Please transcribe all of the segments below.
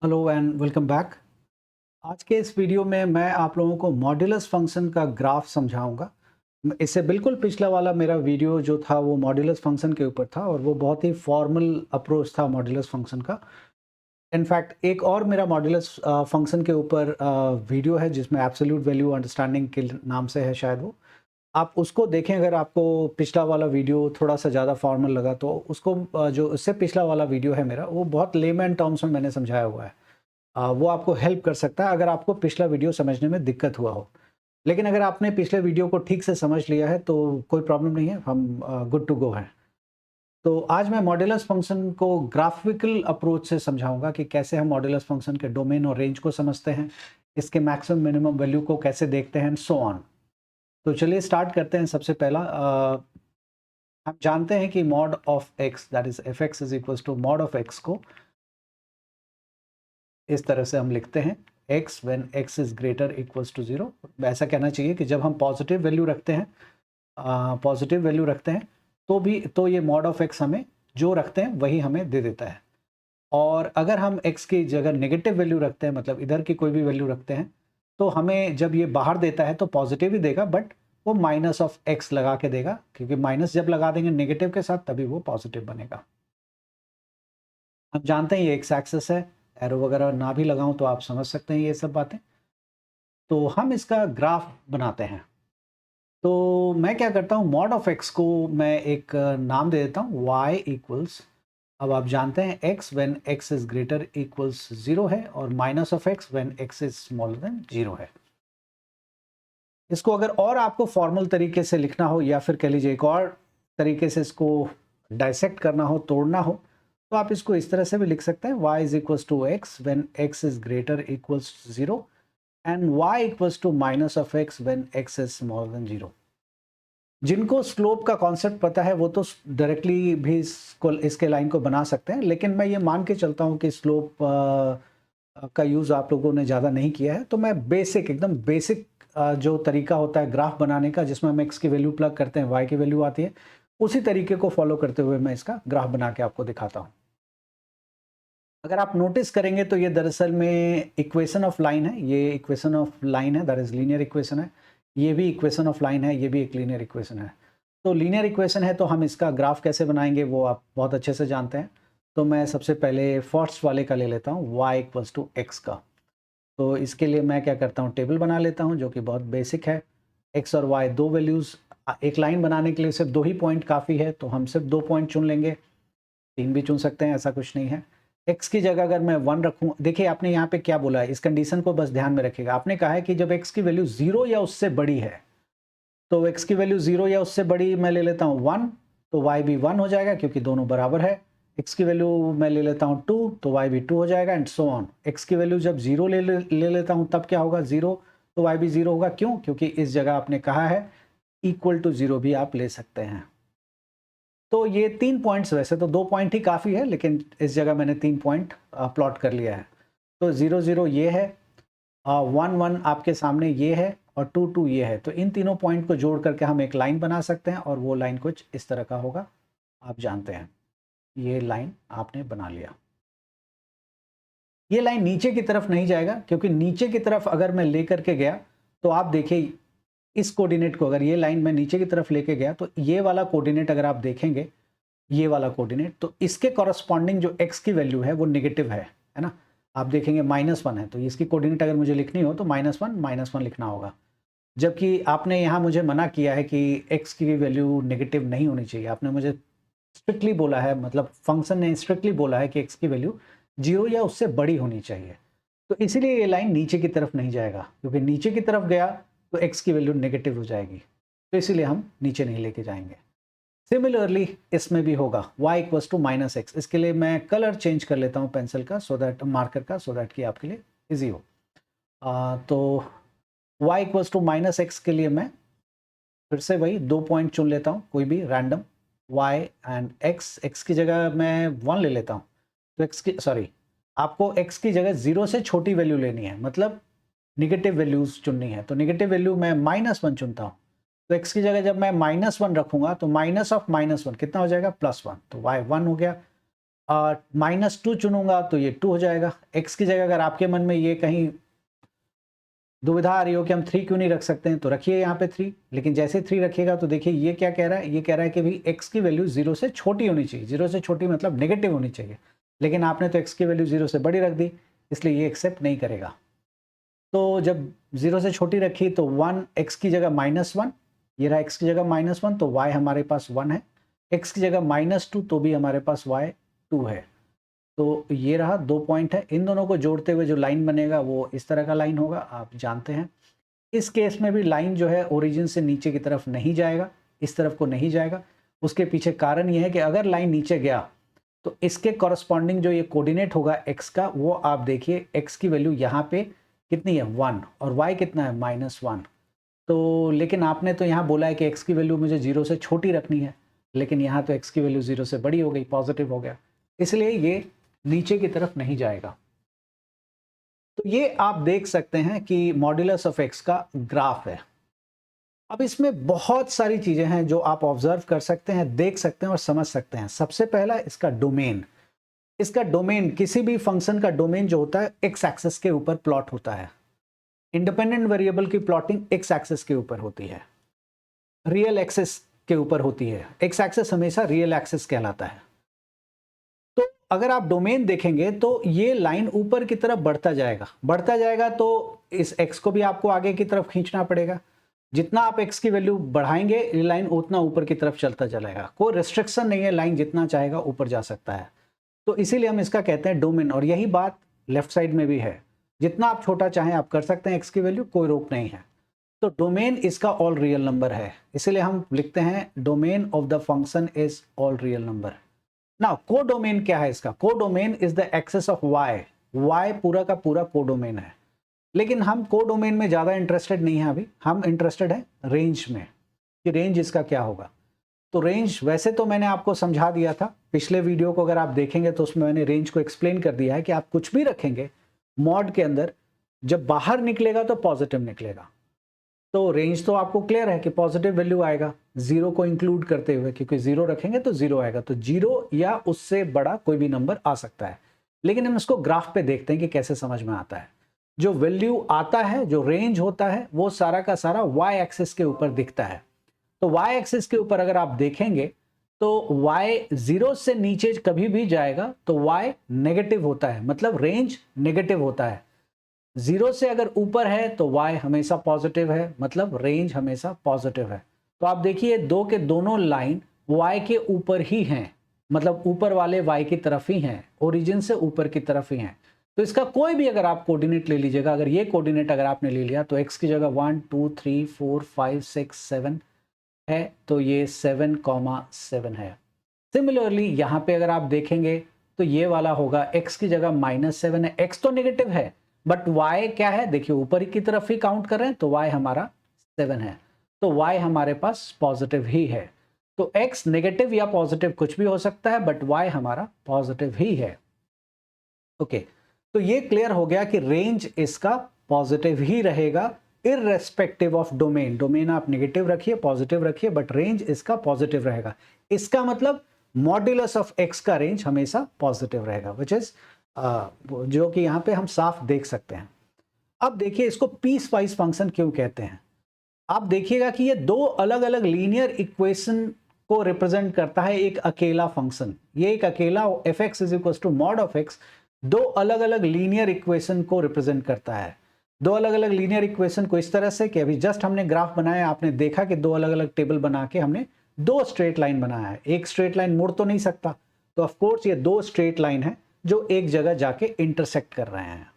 Hello and welcome back. आज के इस वीडियो में मैं आप लोगों को मॉड्यूलस फंक्शन का ग्राफ समझाऊंगा। इससे बिल्कुल पिछला वाला मेरा वीडियो जो था वो मॉड्यूलस फंक्शन के ऊपर था और वो बहुत ही फॉर्मल अप्रोच था मॉड्यूलस फंक्शन का। इनफैक्ट एक और मेरा मॉड्यूलस फंक्शन के ऊपर वीडियो है जिसमें एब्सोल्यूट वैल्यू अंडरस्टैंडिंग के नाम से है शायद वो। आप उसको देखें अगर आपको पिछला वाला वीडियो थोड़ा सा ज़्यादा फॉर्मल लगा तो उसको जो उससे पिछला वाला वीडियो है मेरा वो बहुत लेमैन टर्म्स में मैंने समझाया हुआ है। वो आपको हेल्प कर सकता है अगर आपको पिछला वीडियो समझने में दिक्कत हुआ हो। लेकिन अगर आपने पिछले वीडियो को ठीक से समझ लिया है तो कोई प्रॉब्लम नहीं है, हम गुड टू गो हैं। तो आज मैं मॉड्यूलस फंक्शन को ग्राफिकल अप्रोच से समझाऊंगा कि कैसे हम मॉड्यूलस फंक्शन के डोमेन और रेंज को समझते हैं, इसके मैक्सिमम मिनिमम वैल्यू को कैसे देखते हैं एंड सो ऑन। तो चलिए स्टार्ट करते हैं। सबसे पहला हम जानते हैं कि mod of x that is f x is equal to mod of x को इस तरह से हम लिखते हैं x when x is greater equals to 0। ऐसा कहना चाहिए कि जब हम पॉजिटिव वैल्यू रखते हैं तो ये मॉड ऑफ x हमें जो रखते हैं वही हमें दे देता है। और अगर हम x की जगह नेगेटिव वैल्यू रखते हैं, मतलब इधर की कोई भी वैल्यू रखते हैं, तो हमें जब ये बाहर देता है तो पॉजिटिव ही देगा, बट वो माइनस ऑफ x लगा के देगा, क्योंकि माइनस जब लगा देंगे नेगेटिव के साथ तभी वो पॉजिटिव बनेगा। हम जानते हैं ये एक्स एक्सिस है, एरो वगैरह ना भी लगाऊं तो आप समझ सकते हैं ये सब बातें। तो हम इसका ग्राफ बनाते हैं। तो मैं क्या करता हूँ, मॉड ऑफ एक्स को मैं एक नाम दे देता हूँ y इक्वल्स। अब आप जानते हैं x when x is greater equals 0 है और minus of x when x is smaller than 0 है। इसको अगर और आपको फॉर्मल तरीके से लिखना हो या फिर कह लीजिए एक और तरीके से इसको डाइसेक्ट करना हो, तोड़ना हो, तो आप इसको इस तरह से भी लिख सकते हैं y is equals to x when x is greater equals 0 and y equals to minus of x when x is smaller than 0। जिनको स्लोप का कॉन्सेप्ट पता है वो तो डायरेक्टली भी इसके लाइन को बना सकते हैं, लेकिन मैं ये मान के चलता हूँ कि स्लोप का यूज़ आप लोगों ने ज़्यादा नहीं किया है, तो मैं एकदम बेसिक जो तरीका होता है ग्राफ बनाने का, जिसमें हम x की वैल्यू प्लग करते हैं, y की वैल्यू आती है, उसी तरीके को फॉलो करते हुए मैं इसका ग्राफ बना के आपको दिखाता हूँ। अगर आप नोटिस करेंगे तो ये दरअसल में इक्वेशन ऑफ लाइन है, ये इक्वेशन ऑफ लाइन है, दैट इज लीनियर इक्वेशन है। ये भी इक्वेशन ऑफ लाइन है, ये भी एक लीनियर इक्वेशन है। तो लीनियर इक्वेशन है तो हम इसका ग्राफ कैसे बनाएंगे वो आप बहुत अच्छे से जानते हैं। तो मैं सबसे पहले फर्स्ट वाले का ले लेता हूँ, y इक्वल्स टू एक्स का। तो इसके लिए मैं क्या करता हूँ, टेबल बना लेता हूँ जो कि बहुत बेसिक है। x और y दो वैल्यूज़, एक लाइन बनाने के लिए सिर्फ दो ही पॉइंट काफ़ी है, तो हम सिर्फ दो पॉइंट चुन लेंगे, तीन भी चुन सकते हैं, ऐसा कुछ नहीं है। x की जगह अगर मैं 1 रखूं, देखिए आपने यहाँ पे क्या बोला है, इस कंडीशन को बस ध्यान में रखिएगा। आपने कहा है कि जब x की वैल्यू 0 या उससे बड़ी है, तो x की वैल्यू 0 या उससे बड़ी मैं ले लेता हूँ 1, तो y भी 1 हो जाएगा क्योंकि दोनों बराबर है। x की वैल्यू मैं ले लेता हूँ 2, तो y भी 2 हो जाएगा एंड सो ऑन। x की वैल्यू जब 0 ले लेता हूँ तब क्या होगा, 0, तो y भी 0 होगा। क्यों? क्योंकि इस जगह आपने कहा है इक्वल टू 0 भी आप ले सकते हैं। तो ये 3 पॉइंट्स, वैसे तो 2 पॉइंट ही काफ़ी है, लेकिन इस जगह मैंने 3 पॉइंट प्लॉट कर लिया है। तो 0 0 ये है, 1 1 आपके सामने ये है और 2 2 ये है। तो इन तीनों पॉइंट को जोड़ करके हम एक लाइन बना सकते हैं और वो लाइन कुछ इस तरह का होगा, आप जानते हैं। ये लाइन आपने बना लिया। ये लाइन नीचे की तरफ नहीं जाएगा, क्योंकि नीचे की तरफ अगर मैं लेकर के गया तो आप देखिए इस कोऑर्डिनेट को, अगर ये लाइन मैं नीचे की तरफ लेके गया तो ये वाला कोऑर्डिनेट अगर आप देखेंगे, ये वाला कोऑर्डिनेट, तो इसके कॉरस्पॉन्डिंग जो x की वैल्यू है वो नेगेटिव है ना। आप देखेंगे -1 है, तो इसकी कोऑर्डिनेट अगर मुझे लिखनी हो तो -1 लिखना होगा। जबकि आपने यहाँ मुझे मना किया है कि x की वैल्यू नेगेटिव नहीं होनी चाहिए। आपने मुझे स्ट्रिक्टली बोला है, मतलब फंक्शन ने स्ट्रिक्टली बोला है कि x की वैल्यू 0 या उससे बड़ी होनी चाहिए। तो इसीलिए ये लाइन नीचे की तरफ नहीं जाएगा, क्योंकि नीचे की तरफ गया तो x की वैल्यू नेगेटिव हो जाएगी, तो इसीलिए हम नीचे नहीं लेके जाएंगे। सिमिलरली इसमें भी होगा y इक्वल्स टू -x। इसके लिए मैं कलर चेंज कर लेता हूँ पेंसिल का, सो दैट मार्कर का, सो दैट कि आपके लिए इजी हो। तो y इक्वल्स टू -x के लिए मैं फिर से वही दो पॉइंट चुन लेता हूँ, कोई भी रैंडम, y एंड x की जगह मैं 1 ले लेता हूँ। तो आपको x की जगह 0 से छोटी वैल्यू लेनी है, मतलब निगेटिव वैल्यूज चुननी है। तो निगेटिव वैल्यू मैं -1 चुनता हूँ। तो x की जगह जब मैं -1 रखूंगा तो माइनस ऑफ -1 कितना हो जाएगा, +1, तो y 1 हो गया। -2 चुनूंगा तो ये 2 हो जाएगा। x की जगह अगर आपके मन में ये कहीं दुविधा आ रही हो कि हम 3 क्यों नहीं रख सकते हैं, तो रखिए यहाँ पे 3। लेकिन जैसे 3 रखिएगा तो देखिए ये क्या कह रहा है, ये कह रहा है कि भाई x की वैल्यू 0 से छोटी होनी चाहिए। 0 से छोटी मतलब नेगेटिव होनी चाहिए, लेकिन आपने तो x की वैल्यू 0 से बड़ी रख दी, इसलिए ये एक्सेप्ट नहीं करेगा। तो जब 0 से छोटी रखी तो 1 x की जगह -1, ये रहा x की जगह -1, तो y हमारे पास 1 है। x की जगह -2 तो भी हमारे पास y 2 है। तो ये रहा 2 पॉइंट है। इन दोनों को जोड़ते हुए जो लाइन बनेगा वो इस तरह का लाइन होगा, आप जानते हैं। इस केस में भी लाइन जो है ओरिजिन से नीचे की तरफ नहीं जाएगा, इस तरफ को नहीं जाएगा। उसके पीछे कारण ये है कि अगर लाइन नीचे गया तो इसके कॉरस्पॉन्डिंग जो ये कोऑर्डिनेट होगा x का, वो आप देखिए x की वैल्यू यहाँ पे कितनी है 1 और y कितना है -1। तो लेकिन आपने तो यहाँ बोला है कि x की वैल्यू मुझे 0 से छोटी रखनी है, लेकिन यहाँ तो x की वैल्यू 0 से बड़ी हो गई, पॉजिटिव हो गया, इसलिए ये नीचे की तरफ नहीं जाएगा। तो ये आप देख सकते हैं कि मॉड्यूलस ऑफ x का ग्राफ है। अब इसमें बहुत सारी चीजें हैं जो आप ऑब्जर्व कर सकते हैं, देख सकते हैं और समझ सकते हैं। सबसे पहला इसका डोमेन। इसका डोमेन, किसी भी फंक्शन का डोमेन जो होता है एक्स एक्सिस के ऊपर प्लॉट होता है। इंडिपेंडेंट वेरिएबल की प्लॉटिंग एक्स एक्सिस के ऊपर होती है, रियल एक्सिस के ऊपर होती है। एक्स एक्सिस हमेशा रियल एक्सिस कहलाता है। तो अगर आप डोमेन देखेंगे तो ये लाइन ऊपर की तरफ बढ़ता जाएगा तो इस x को भी आपको आगे की तरफ खींचना पड़ेगा। जितना आप x की वैल्यू बढ़ाएंगे ये लाइन उतना ऊपर की तरफ चलता चलेगा, कोई रिस्ट्रिक्शन नहीं है, लाइन जितना चाहेगा ऊपर जा सकता है। तो इसीलिए हम इसका कहते हैं डोमेन, और यही बात लेफ्ट साइड में भी है। जितना आप छोटा चाहें आप कर सकते हैं x की वैल्यू, कोई रोक नहीं है। तो डोमेन इसका ऑल रियल नंबर है, इसीलिए हम लिखते हैं domain of the function is all real number. Now codomain क्या है इसका? Codomain is the axis of y पूरा का पूरा कोडोमेन है। लेकिन हम कोडोमेन में ज्यादा इंटरेस्टेड नहीं है, अभी हम इंटरेस्टेड है रेंज में, कि रेंज इसका क्या होगा। तो रेंज वैसे तो मैंने आपको समझा दिया था पिछले वीडियो को, अगर आप देखेंगे तो उसमें मैंने रेंज को एक्सप्लेन कर दिया है कि आप कुछ भी रखेंगे मॉड के अंदर, जब बाहर निकलेगा तो पॉजिटिव निकलेगा। तो रेंज तो आपको क्लियर है कि पॉजिटिव वैल्यू आएगा, जीरो को इंक्लूड करते हुए, क्योंकि जीरो रखेंगे तो जीरो आएगा। तो जीरो या उससे बड़ा कोई भी नंबर आ सकता है। लेकिन हम इसको ग्राफ पे देखते हैं कि कैसे समझ में आता है। जो वैल्यू आता है, जो रेंज होता है, वो सारा का सारा y एक्सिस के ऊपर दिखता है। तो y एक्सिस के ऊपर अगर आप देखेंगे तो y 0 से नीचे कभी भी जाएगा तो y नेगेटिव होता है, मतलब रेंज नेगेटिव होता है। 0 से अगर ऊपर है तो y हमेशा पॉजिटिव है, मतलब रेंज हमेशा पॉजिटिव है। तो आप देखिए दो के दोनों लाइन y के ऊपर ही हैं, मतलब ऊपर वाले y की तरफ ही हैं, ओरिजिन से ऊपर की तरफ ही हैं। तो इसका कोई भी अगर आप कोऑर्डिनेट ले लीजिएगा, अगर ये कोऑर्डिनेट अगर आपने ले लिया तो x की जगह 1 2 3 4 5 6 7 है, तो ये 7,7 है। सिमिलरली यहाँ पे अगर आप देखेंगे तो ये वाला होगा, x की जगह -7 है। x तो नेगेटिव है बट y क्या है, देखिए ऊपर की तरफ ही काउंट कर रहे हैं, तो y हमारा 7 है, तो y हमारे पास पॉजिटिव ही है। तो x नेगेटिव या पॉजिटिव कुछ भी हो सकता है, बट y हमारा पॉजिटिव ही है। ओके, तो ये क्लियर हो गया कि रेंज इसका पॉजिटिव ही रहेगा इररेस्पेक्टिव ऑफ डोमेन। डोमेन आप नेगेटिव रखिए, पॉजिटिव रखिए, बट रेंज इसका पॉजिटिव रहेगा। इसका मतलब मॉड्यूलस ऑफ x का रेंज हमेशा पॉजिटिव रहेगा, विच इज जो कि यहाँ पे हम साफ देख सकते हैं। अब देखिए इसको पीस वाइज फंक्शन क्यों कहते हैं। आप देखिएगा कि ये दो अलग अलग लीनियर इक्वेशन को रिप्रेजेंट करता है एक अकेला फंक्शन। ये एक अकेला f(x = mod of x) दो अलग अलग लीनियर इक्वेशन को रिप्रेजेंट करता है। दो अलग अलग लीनियर इक्वेशन को इस तरह से कि अभी जस्ट हमने ग्राफ बनाया, आपने देखा कि दो अलग अलग टेबल बना के हमने दो स्ट्रेट लाइन बनाया है। एक स्ट्रेट लाइन मुड़ तो नहीं सकता, तो ऑफ कोर्स ये दो स्ट्रेट लाइन है जो एक जगह जाके इंटरसेक्ट कर रहे हैं।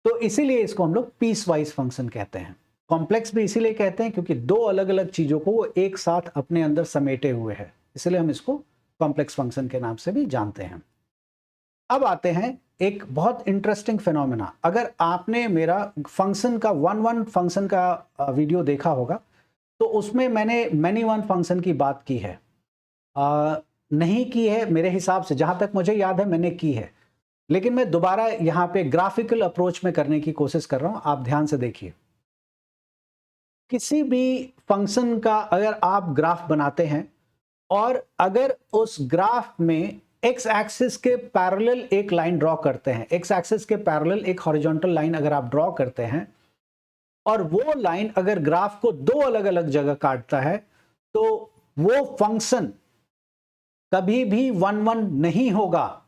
तो इसीलिए इसको हम लोग पीस वाइज फंक्शन कहते हैं। कॉम्प्लेक्स भी इसीलिए कहते हैं क्योंकि दो अलग अलग चीजों को वो एक साथ अपने अंदर समेटे हुए है, इसलिए हम इसको कॉम्प्लेक्स फंक्शन के नाम से भी जानते हैं। अब आते हैं एक बहुत इंटरेस्टिंग फिनोमेना। अगर आपने मेरा फंक्शन का वन फंक्शन का वीडियो देखा होगा तो उसमें मैंने मैनी वन फंक्शन की बात की है, नहीं की है मेरे हिसाब से, जहां तक मुझे याद है मैंने की है, लेकिन मैं दोबारा यहां पे ग्राफिकल अप्रोच में करने की कोशिश कर रहा हूं। आप ध्यान से देखिए, किसी भी फंक्शन का अगर आप ग्राफ बनाते हैं और अगर उस ग्राफ में एक्स एक्सिस के पैरेलल एक लाइन ड्रॉ करते हैं, एक्स एक्सिस के पैरेलल एक हॉरिजॉन्टल लाइन अगर आप ड्रॉ करते हैं और वो लाइन अगर ग्राफ को दो अलग अलग जगह काटता है, तो वो फंक्शन कभी भी 1 1 नहीं होगा,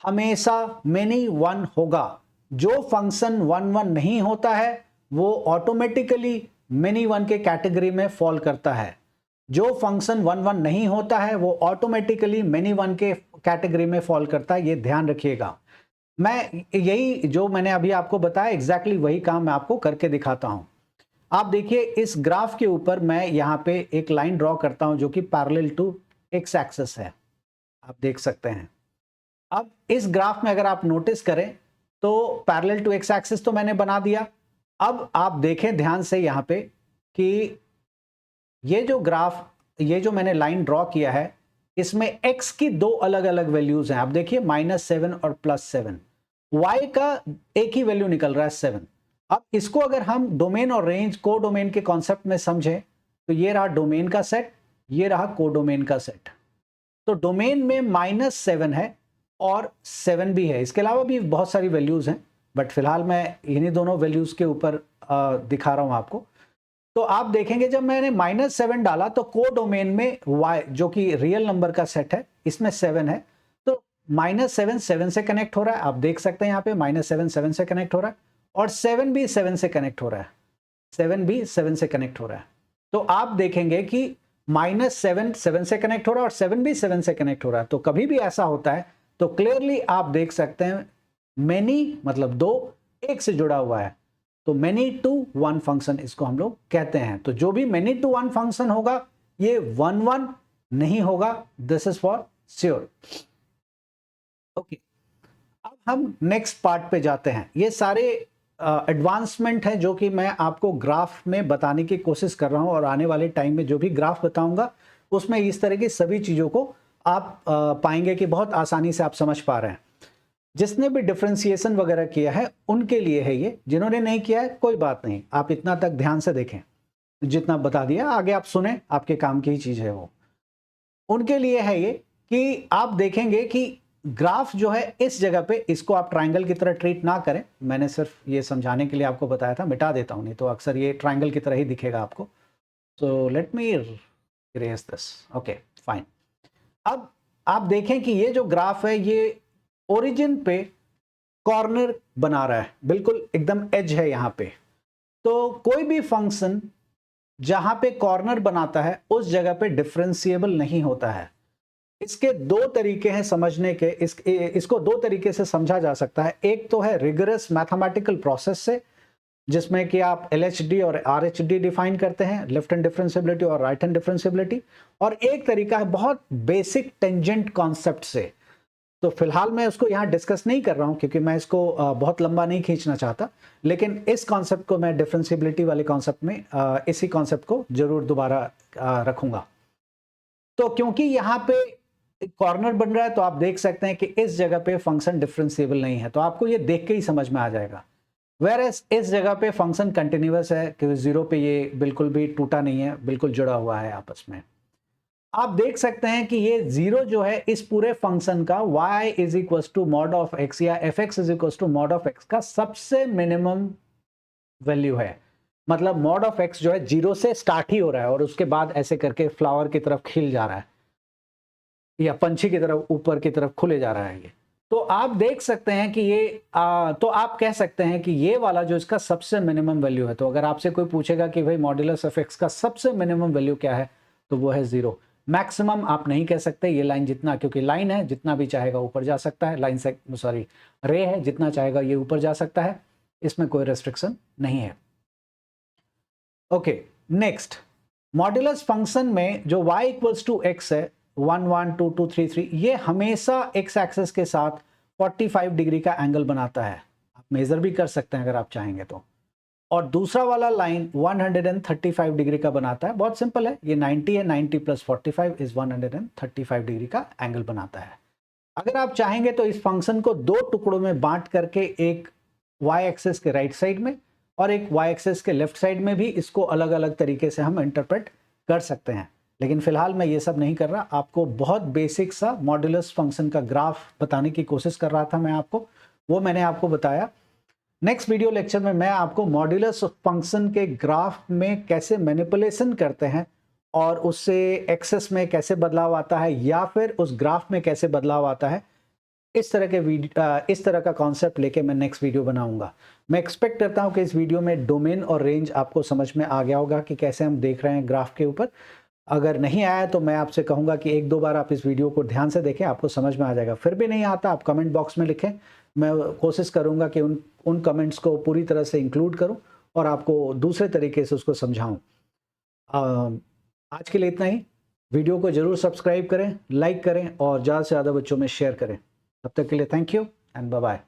हमेशा मेनी 1 होगा। जो फंक्शन 1 1 नहीं होता है वो ऑटोमेटिकली मेनी 1 के कैटेगरी में फॉल करता है। जो फंक्शन 1 1 नहीं होता है वो ऑटोमेटिकली मेनी 1 के कैटेगरी में फॉल करता है, ये ध्यान रखिएगा। मैं यही जो मैंने अभी आपको बताया एग्जैक्टली वही काम मैं आपको करके दिखाता हूं। आप देखिए इस ग्राफ के ऊपर मैं यहां पे एक लाइन ड्रॉ करता हूं जो कि पैरेलल टू एक्स एक्सिस है, आप देख सकते हैं। अब इस ग्राफ में अगर आप नोटिस करें तो पैरेलल टू एक्स एक्सिस तो मैंने बना दिया। अब आप देखें ध्यान से यहां पे कि ये जो ग्राफ, ये जो मैंने लाइन ड्रॉ किया है, इसमें x की दो अलग अलग वैल्यूज हैं। आप देखिए -7 और +7, y का एक ही वैल्यू निकल रहा है 7। अब इसको अगर हम डोमेन और रेंज को डोमेन के कॉन्सेप्ट में समझें तो ये रहा डोमेन का सेट, ये रहा कोडोमेन का सेट। तो डोमेन में -7 है और 7 भी है, इसके अलावा भी बहुत सारी वैल्यूज हैं, बट फिलहाल मैं इन्हीं दोनों वैल्यूज के ऊपर दिखा रहा हूं आपको। तो आप देखेंगे जब मैंने -7 डाला तो कोडोमेन में y जो कि रियल नंबर का सेट है, इसमें 7 है, तो -7 7 से कनेक्ट हो रहा है। आप देख सकते हैं यहाँ पे -7 7 से कनेक्ट हो रहा है और 7 भी 7 से कनेक्ट हो रहा है, 7 भी 7 से कनेक्ट हो रहा है। तो आप देखेंगे कि -7 7 से कनेक्ट हो रहा है और 7 भी 7 से कनेक्ट हो रहा है। तो कभी भी ऐसा होता है तो क्लियरली आप देख सकते हैं मेनी मतलब दो, एक से जुड़ा हुआ है, तो मेनी टू 1 फंक्शन इसको हम लोग कहते हैं। तो जो भी मेनी टू 1 फंक्शन होगा ये 1 1 नहीं होगा, this is for sure. Okay, अब हम नेक्स्ट पार्ट पे जाते हैं। ये सारे एडवांसमेंट हैं जो कि मैं आपको ग्राफ में बताने की कोशिश कर रहा हूं और आने वाले टाइम में जो भी ग्राफ बताऊंगा उसमें इस तरह की सभी चीजों को आप पाएंगे कि बहुत आसानी से आप समझ पा रहे हैं। जिसने भी डिफरेंशिएशन वगैरह किया है उनके लिए है ये, जिन्होंने नहीं किया है कोई बात नहीं, आप इतना तक ध्यान से देखें, जितना बता दिया आगे आप सुने, आपके काम की ही चीज है वो। उनके लिए है ये कि आप देखेंगे कि ग्राफ जो है इस जगह पे, इसको आप ट्रायंगल की तरह ट्रीट ना करें, मैंने सिर्फ ये समझाने के लिए आपको बताया था, मिटा देता हूं नहीं तो अक्सर ये ट्रायंगल की तरह ही दिखेगा आपको। So let me erase this, okay fine. अब आप देखें कि ये जो ग्राफ है ये ओरिजिन पे कॉर्नर बना रहा है, बिल्कुल एकदम एज है यहां पे। तो कोई भी फंक्शन जहां पे कॉर्नर बनाता है उस जगह पे डिफरेंशिएबल नहीं होता है। इसके दो तरीके हैं समझने के, इसको दो तरीके से समझा जा सकता है। एक तो है रिगरस मैथमेटिकल प्रोसेस से, जिसमें कि आप LHD और RHD डिफाइन करते हैं, लेफ्ट हैंड डिफरेंशिएबिलिटी और राइट हैंड डिफरेंशिएबिलिटी, और एक तरीका है बहुत बेसिक टेंजेंट कॉन्सेप्ट से। तो फिलहाल मैं उसको यहाँ डिस्कस नहीं कर रहा हूँ क्योंकि मैं इसको बहुत लंबा नहीं खींचना चाहता, लेकिन इस कॉन्सेप्ट को मैं डिफरेंशिएबिलिटी वाले कॉन्सेप्ट में इसी कॉन्सेप्ट को जरूर दोबारा रखूंगा। तो क्योंकि यहाँ पे कॉर्नर बन रहा है तो आप देख सकते हैं कि इस जगह पे फंक्शन डिफरेंशिएबल नहीं है, तो आपको ये देख के ही समझ में आ जाएगा। वेयरएज इस जगह पे फंक्शन कंटिन्यूअस है क्योंकि जीरो पे ये बिल्कुल भी टूटा नहीं है, बिल्कुल जुड़ा हुआ है आपस में। आप देख सकते हैं कि ये जीरो जो है इस पूरे फंक्शन का y is equal to mod of x या fx is equal to mod of x का सबसे मिनिमम वैल्यू है। मतलब मॉड ऑफ x जो है जीरो से स्टार्ट ही हो रहा है और उसके बाद ऐसे करके फ्लावर की तरफ खिल जा रहा है या पंछी की तरफ ऊपर की तरफ खुले जा रहा है ये। तो आप देख सकते हैं कि ये तो आप कह सकते हैं कि ये वाला जो इसका सबसे मिनिमम वैल्यू है, तो अगर आपसे कोई पूछेगा कि भाई मॉड्यूलस ऑफ x का सबसे मिनिमम वैल्यू क्या है तो वो है 0। मैक्सिमम आप नहीं कह सकते, ये लाइन जितना, क्योंकि लाइन है जितना भी चाहेगा ऊपर जा सकता है, लाइन से सॉरी रे है जितना चाहेगा ये ऊपर जा सकता है, इसमें कोई रेस्ट्रिक्शन नहीं है। ओके नेक्स्ट, मॉड्यूलस फंक्शन में जो y इक्वल्स टू x है 1 1 2 2 3 3, ये हमेशा x एक्सिस के साथ 45 डिग्री का एंगल बनाता है। आप मेजर भी कर सकते हैं अगर आप चाहेंगे तो। और दूसरा वाला लाइन 135 डिग्री का बनाता है, बहुत सिंपल है, ये 90 है, 90 प्लस 45 इज 135 डिग्री का एंगल बनाता है। अगर आप चाहेंगे तो इस फंक्शन को दो टुकड़ों में बांट करके एक y एक्सिस के राइट साइड में और एक y एक्सिस के लेफ्ट साइड में भी इसको अलग अलग तरीके से हम इंटरप्रेट कर सकते हैं। लेकिन फ़िलहाल मैं ये सब नहीं कर रहा, आपको बहुत बेसिक सा मॉड्यूलस फंक्शन का ग्राफ बताने की कोशिश कर रहा था मैं आपको, वो मैंने आपको बताया। नेक्स्ट वीडियो लेक्चर में मैं आपको मॉड्यूलस फंक्शन के ग्राफ में कैसे मैनिपुलेशन करते हैं और उससे एक्सेस में कैसे बदलाव आता है या फिर उस ग्राफ में कैसे बदलाव आता है, इस तरह का कॉन्सेप्ट लेके मैं नेक्स्ट वीडियो बनाऊंगा। मैं एक्सपेक्ट करता हूं कि इस वीडियो में डोमेन और रेंज आपको समझ में आ गया होगा कि कैसे हम देख रहे हैं ग्राफ के ऊपर। अगर नहीं आया तो मैं आपसे कहूंगा कि एक दो बार आप इस वीडियो को ध्यान से देखें, आपको समझ में आ जाएगा। फिर भी नहीं आता, आप कमेंट बॉक्स में लिखें, मैं कोशिश करूंगा कि उन कमेंट्स को पूरी तरह से इंक्लूड करूं और आपको दूसरे तरीके से उसको समझाऊं। आज के लिए इतना ही। वीडियो को जरूर सब्सक्राइब करें, लाइक करें और ज़्यादा से ज़्यादा बच्चों में शेयर करें। तब तक के लिए thank you and bye bye.